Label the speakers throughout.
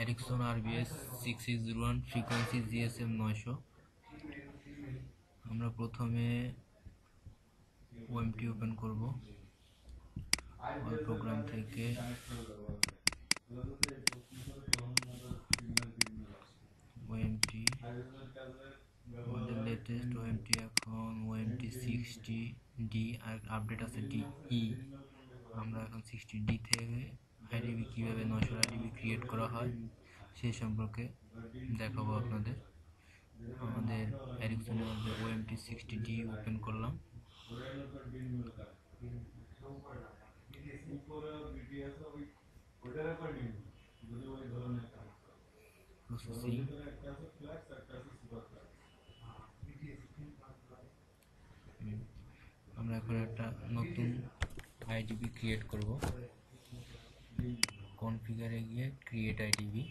Speaker 1: Ericsson RBS 6601 frequency GSM 900। আমরা প্রথমে OMT open করব। অল প্রোগ্রাম থেকে OMT, আমাদের লেটেস্ট OMT এখন OMT 60D, আর আপডেট আছে DE। আমরা এখন 60D থেকে IDB কীভাবে 900 IDB ক্রিয়েট করা হয় সেই সম্পর্কে দেখাবো আপনাদের। আমাদের এরিকসনের মধ্যে OMT 60D ওপেন করলাম। প্রসেসিং, আমরা এখন একটা নতুন আইডিবি ক্রিয়েট করব। কনফিগারে গিয়ে ক্রিয়েট আইডিবি,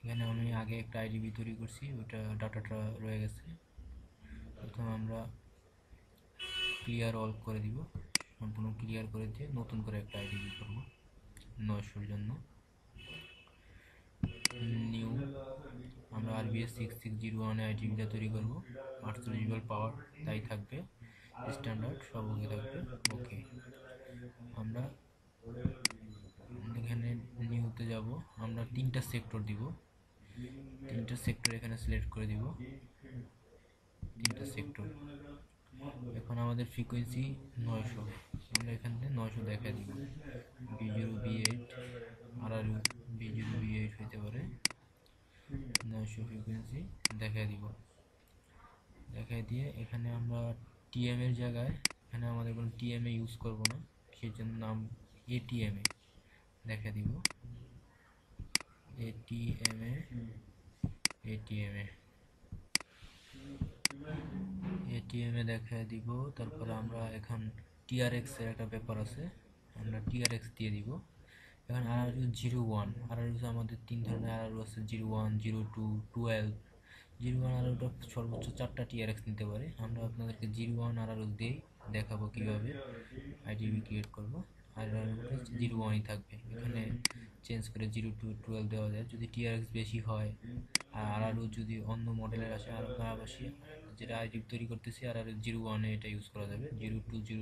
Speaker 1: এখানে আমি আগে একটা আইডিবি তৈরি করছি, ওটা ডাটাটা রয়ে গেছে। প্রথমে আমরা ক্লিয়ার অল করে দিব, সম্পূর্ণ ক্লিয়ার করে দিয়ে নতুন করে একটা আইডিবি করব 900-র জন্য। নিউ, আমরা RBS 6601 আইডিবিটা তৈরি করব। 800 জিবি পাওয়ার তাই থাকবে, স্ট্যান্ডার্ড সব ওকে থাকবে। ওকে, আমরা এখানে নিউতে যাব। আমরা 3টা সেক্টর দিব, 3টা সেক্টর এখানে সিলেক্ট করে দিব, 3টা সেক্টর। এখন আমাদের ফ্রিকোয়েন্সি 900, আমরা এখান থেকে 900 দেখা দিব। B0 B8 RRU B0 B8 হইতে পারে। 900 ফ্রিকোয়েন্সি দেখাই দিব। দেখাই দিয়ে এখানে আমরা TM এর জায়গায়, এখানে আমাদের কোনো TMA ইউজ করব না, সেই জন্য নাম ATMA দেখা দিব। ATMA দেখা দিব। তারপরে আমরা এখন TRX এর একটা ব্যাপার আছে, আমরা TRX দিয়ে দিব। এখন RRU 01, RRU আমাদের 3 ধরনের RRU আছে, 01, 02, 12। 01 RRUটা সর্বোচ্চ 4টা TRX নিতে পারে। আমরা আপনাদেরকে 01 RRU দিয়ে দেখাবো কিভাবে আইডিবি ক্রিয়েট করব। RRUটা 01ই থাকবে, এখানে চেঞ্জ করে 02, 12 দেওয়া যায় যদি TRX বেশি হয়। আর RRU যদি অন্য মডেলের আসে, আর পাশাপাশি যেটা আইডিবি তৈরি করতেছি RRU 01-এ এটা ইউজ করা যাবে। 02,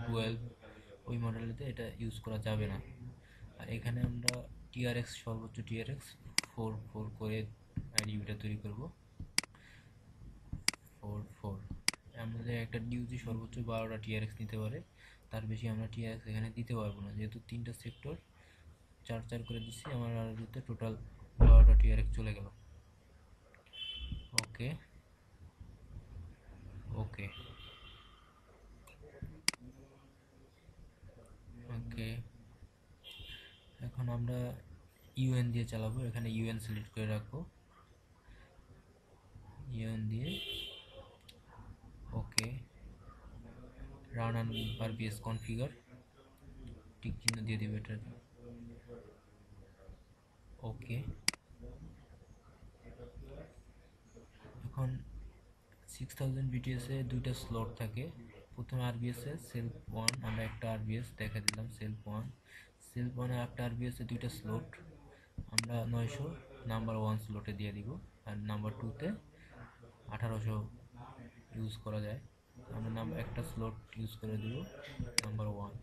Speaker 1: 12 ওই মডেলেতে এটা ইউজ করা যাবে না। আর এখানে আমরা TRX সর্বোচ্চ TRX 44 করে আইডিবিটা তৈরি করব। 44, আমাদের একটা ডিউজি সর্বোচ্চ 12টা TRX নিতে পারে, তার বেশি আমরা TRX এখানে দিতে পারবো না। যেহেতু 3টা সেক্টর 4 করে দিচ্ছি, আমার আরতে টোটাল 12টা TRX চলে গেল। ওকে ওকে ওকে, এখন আমরা UN দিয়ে চালাবো। এখানে UN সিলেক্ট করে রাখবো, UN দিয়ে okay. Run and RBS configure, tick চিহ্ন দিয়ে দিবে এটা। ওকে, এখন 6000 BTS এ 2টা স্লট থাকে। প্রথমে RBS এ সেলফ 1, আমরা একটা RBS দেখা দিলাম সেলফ 1। সেলফ 1 এ একটা RBS এ 2টা স্লট, আমরা 900 নাম্বার 1 স্লটে দিয়ে দিব। আর নাম্বার 2-তে 1800 ইউজ করা যায়, আমরা একটা স্লট ইউজ করে দিব নাম্বার 1,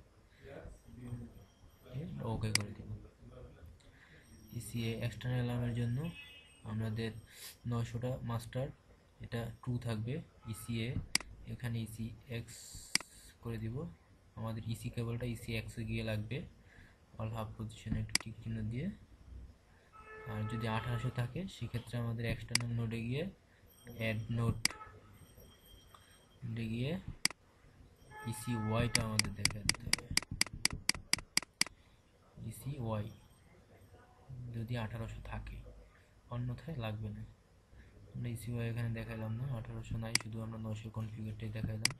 Speaker 1: ওকে করে দিব। ECA এক্সটার্নাল অ্যালার্মের জন্য আমাদের 900টা মাস্টার, এটা 2 থাকবে। ECA এখানে ECX করে দিব। আমাদের EC কেবলটা ECX এ গিয়ে লাগবে, অল হাফ পজিশনে একটা টিক চিহ্ন দিয়ে। আর যদি 1800 থাকে সেক্ষেত্রে আমাদের এক্সটার্নাল নোডে গিয়ে অ্যাড নোড গিয়ে ECYটা আমাদের দেখা দিতে হবে। ECY যদি 1800 থাকে, অন্যথায় লাগবে না। আমরা ECY এখানে দেখাইলাম না, 1800 নাই, শুধু আমরা 900 কনফিগারটাই দেখাইলাম।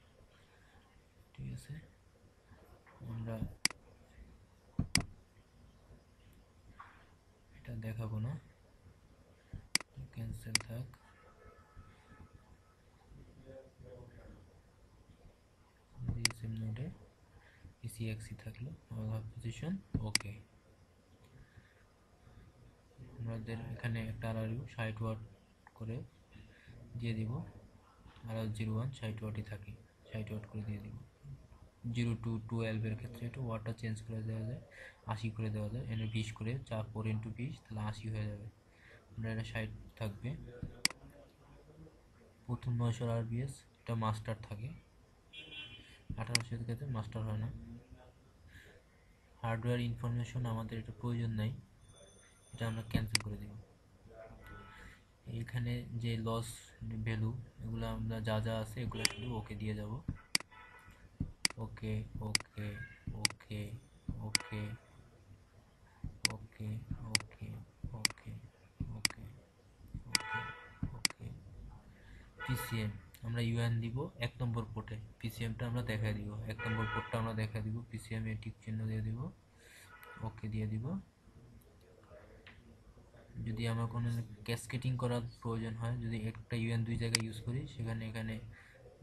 Speaker 1: ঠিক আছে, আমরা এটা দেখাবো না, ক্যান্সেল থাক। GSM নোডে ECXই থাকলো, অল হাফ পজিশন ওকে। আমাদের এখানে একটা আরআরইউ 60 ওয়াট করে দিয়ে দিব। RR01 60 ওয়াটই থাকে, 60 ওয়াট করে দিয়ে দিব। 0 to 12 ক্ষেত্রে একটু ওয়াটটা চেঞ্জ করে দেওয়া যায়, 80 করে দেওয়া যায়। এনে 20 করে 4 ইন্টু 20 তাহলে 80 হয়ে যাবে। আমরা এটা 60 থাকবে। প্রথম 900 RBS এটা মাস্টার থাকে, 1800 ক্ষেত্রে মাস্টার হয় না। হার্ডওয়্যার ইনফরমেশন আমাদের এটা প্রয়োজন নাই, এটা আমরা ক্যান্সেল করে দেব। এখানে যে লস ভ্যালু এগুলো আমরা যা যা আছে এগুলো শুধু ওকে দিয়ে যাব। ওকে ওকে ওকে ওকে ওকে ওকে ওকে ওকে ওকে ওকে। পিসিএম আমরা ইউএন দিব 1 নম্বর পোর্টে, পিসিএমটা আমরা দেখা দিব, 1 নম্বর পোর্টটা আমরা দেখা দিব, পিসিএম এ টিক চিহ্ন দিয়ে দিব, ওকে দিয়ে দিব। যদি আমার কোনো ক্যাসকেটিং করার প্রয়োজন হয়, যদি একটা ইউএন দুই জায়গায় ইউজ করি সেখানে এখানে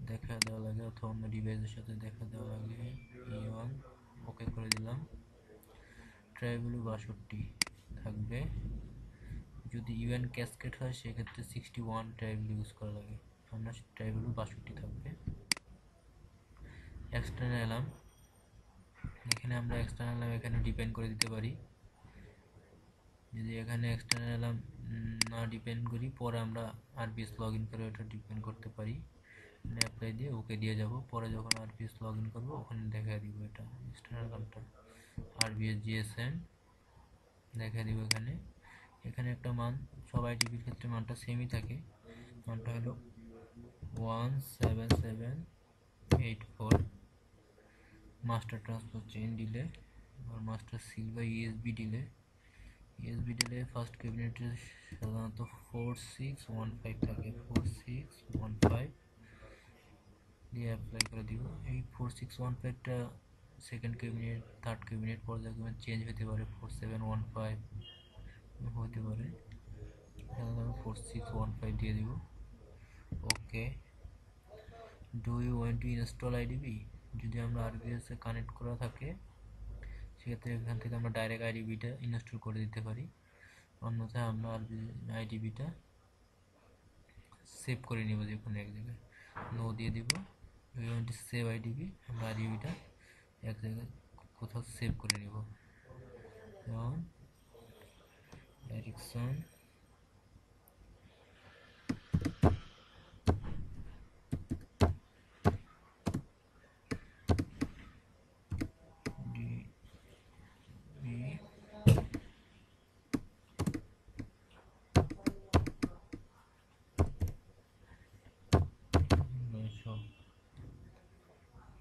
Speaker 1: দেখা দেওয়া লাগে অথবা অন্য ডিভাইসের সাথে দেখা দেওয়া লাগে। ইউএন ওকে করে দিলাম। ট্রাইভ্যালু 62 থাকবে। যদি ইউএন ক্যাসকেট হয় সেক্ষেত্রে 61 ট্রাইভ্যালু ইউজ করা লাগে, আমরা ট্রাইভ্যালু 62 থাকবে। এক্সটার্নাল অ্যালার্ম, এখানে আমরা এক্সটার্নাল অ্যালার্ম এখানে ডিপেন্ড করে দিতে পারি। যদি এখানে এক্সটার্নাল অ্যালার্ম না ডিপেন্ড করি, পরে আমরা আরপিএস লগ ইন করে ওটা ডিপেন্ড করতে পারি। অ্যাপ্লাই দিয়ে ওকে দিয়ে যাব, পরে যখন আরপিএস লগ ইন করবো ওখানে দেখা দিব এটা এক্সটার্নাল অ্যালার্মটা। আরবিএস জিএসএম দেখা দিব এখানে। এখানে একটা মান সব আইটিপির ক্ষেত্রে মানটা সেমই থাকে, মানটা হলো 17784। মাস্টার ট্রান্সফার চেইন ডিলে আর মাস্টার সিল বা ESB delay. ESB delay first ক্যাবিনেটে সাধারণত 4615 থাকে, 4615 দিয়ে অ্যাপ্লাই করে দিব। এই 4615টা সেকেন্ড ক্যাবিনেট, থার্ড ক্যাবিনেট, পর্যায়ক্রমে চেঞ্জ হতে পারে, 4715 হতে পারে। আমি 4615 দিয়ে দিব। Okay. Do you want to install IDB? যদি আমরা আরবিএস এ কানেক্ট করা থাকে সেক্ষেত্রে এখান থেকে আমরা ডাইরেক্ট আইডিবিটা ইনস্টল করে দিতে পারি, অন্যথায় আমরা আইডিবিটা সেভ করে নিব যে কোনো এক জায়গায়, নো দিয়ে দিব। We want to save IDB, আমরা আইডিবিটা এক জায়গায় কোথাও সেভ করে নিব, যেমন এরিকসন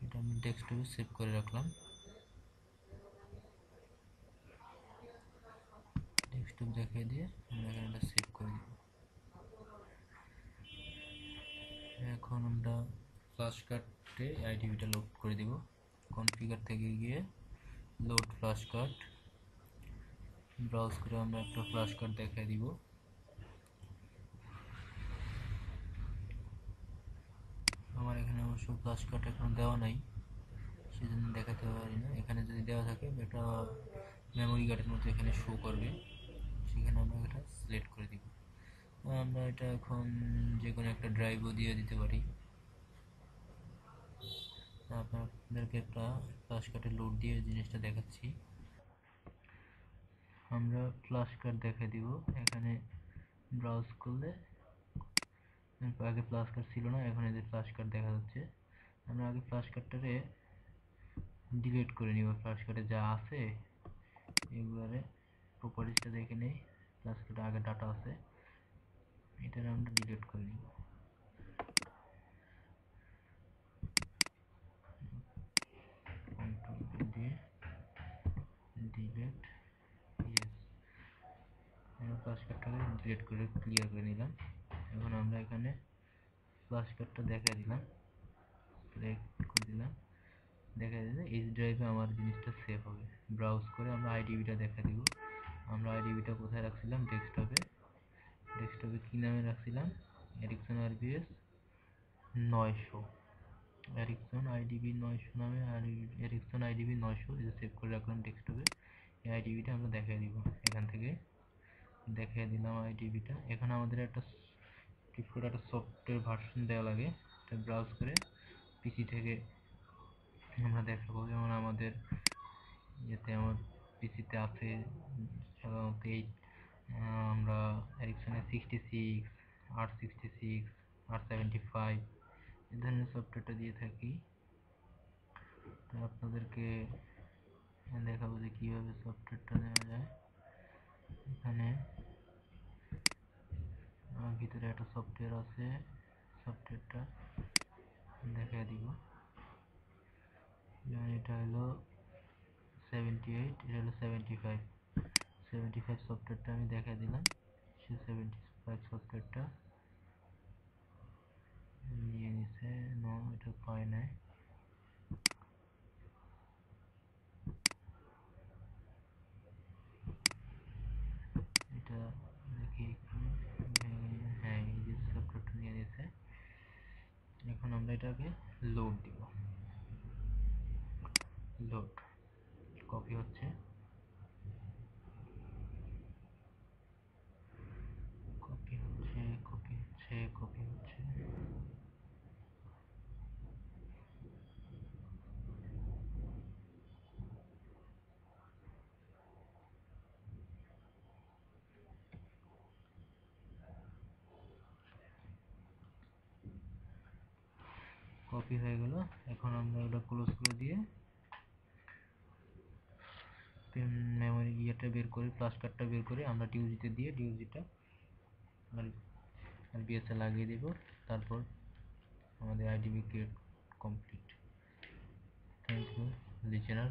Speaker 1: এটা আমি ডেস্কটপে সেভ করে রাখলাম। ডেস্কটপ দেখিয়ে দিয়ে আমরা এখানে সেভ করে দিব। এখন আমরা ফ্ল্যাশ কার্ডে আইডিবিটা লোড করে দিব। কনফিগার থেকে গিয়ে লোড ফ্ল্যাশ কার্ড ব্রাউজ করে আমরা একটা ফ্ল্যাশ কার্ড দেখাই দিব। আমার এখানে অবশ্য ফ্ল্যাশ কার্ড এখন দেওয়া নাই, সেজন্য দেখাতে পারি না। এখানে যদি দেওয়া থাকে এটা মেমোরি কার্ডের মতো এখানে শো করবে, সেখানে আমরা এটা সিলেক্ট করে দিব। আমরা এটা এখন যে কোনো একটা ড্রাইভও দিয়ে দিতে পারি। আপনাদেরকে একটা ফ্ল্যাশ কার্ডে লোড দিয়ে জিনিসটা দেখাচ্ছি। আমরা ফ্ল্যাশ কার্ড দেখা দিব, এখানে ব্রাউজ করলে আগে ফ্ল্যাশ কার্ড ছিল না, এখন এই যে ফ্ল্যাশ কার্ড দেখা যাচ্ছে। আমরা আগে ফ্ল্যাশ কার্ডটারে ডিলিট করে নিব, ফ্ল্যাশ কার্ডে যা আছে এগুলারে প্রপার্টিসটা দেখে নেই। ফ্ল্যাশ কার্ডে আগে ডাটা আছে, এটারে আমরা ডিলিট করে নিব। কন্ট্রোল দিয়ে ডিলিট, ইয়েস, আমরা ফ্ল্যাশ কার্ডটাকে ডিলিট করে ক্লিয়ার করে নিলাম। এখন আমরা এখানে ফ্ল্যাশ কার্ডটা দেখাই দিলাম, সিলেক্ট করে দিলাম, দেখা দিলে এইচ ড্রাইভে আমার জিনিসটা সেভ হবে। ব্রাউজ করে আমরা আইডিবিটা দেখা দিব। আমরা আইডিবিটা কোথায় রাখছিলাম? ডেস্কটপে। ডেস্কটপে কী নামে রাখছিলাম? এরিকসন আরবিএস 900, এরিকসন আইডিবি 900 নামে, আর এরিকসন আইডিবি 900 এটা সেভ করে রাখলাম ডেস্কটপে। এই আইডিবিটা আমরা দেখাই দিব এখান থেকে। দেখিয়ে দিলাম আইডিবিটা। এখন আমাদের একটা টিপকোড একটা সফটওয়্যার ভার্সন দেওয়া লাগে, এটা ব্রাউজ করে পিসি থেকে আমরা দেখাবো। যেমন আমাদের ইয়েতে আমার পিসিতে আছে সাধারণত আমরা এরিকসনের 66, R66, R75 এই ধরনের সফটওয়্যারটা দিয়ে থাকি। তো আপনাদেরকে দেখাবো যে কীভাবে সফটওয়্যারটা নেওয়া যায়। এখানে আমার ভিতরে একটা সফটওয়্যার আছে, সফটওয়্যারটা দেখিয়ে দিব। যেমন এটা হলো 78, এটা হলো 75 সফটওয়্যারটা আমি দেখিয়ে দিলাম। সে 75 সফটওয়্যারটা নিয়ে নিছে, এটা পায় নাই। এটা দেখি হ্যাঁ, এই যে সফটওয়্যারটা নিয়ে নিছে। এখন আমরা এটাকে লোড দিব। লোড কপি হচ্ছে, কপি হচ্ছে, কপি হচ্ছে, কপি হচ্ছে। কপি হয়ে গেল। এখন আমরা ওটা ক্লোজ করে দিয়ে মেমোরি ইয়েটা বের করে, ফ্লাশ কার্ডটা বের করে আমরা ডিউজিতে দিয়ে ডিউজিটা আর বিএসএ লাগিয়ে দেব। তারপর আমাদের আইডিবি create complete. Thank you listener.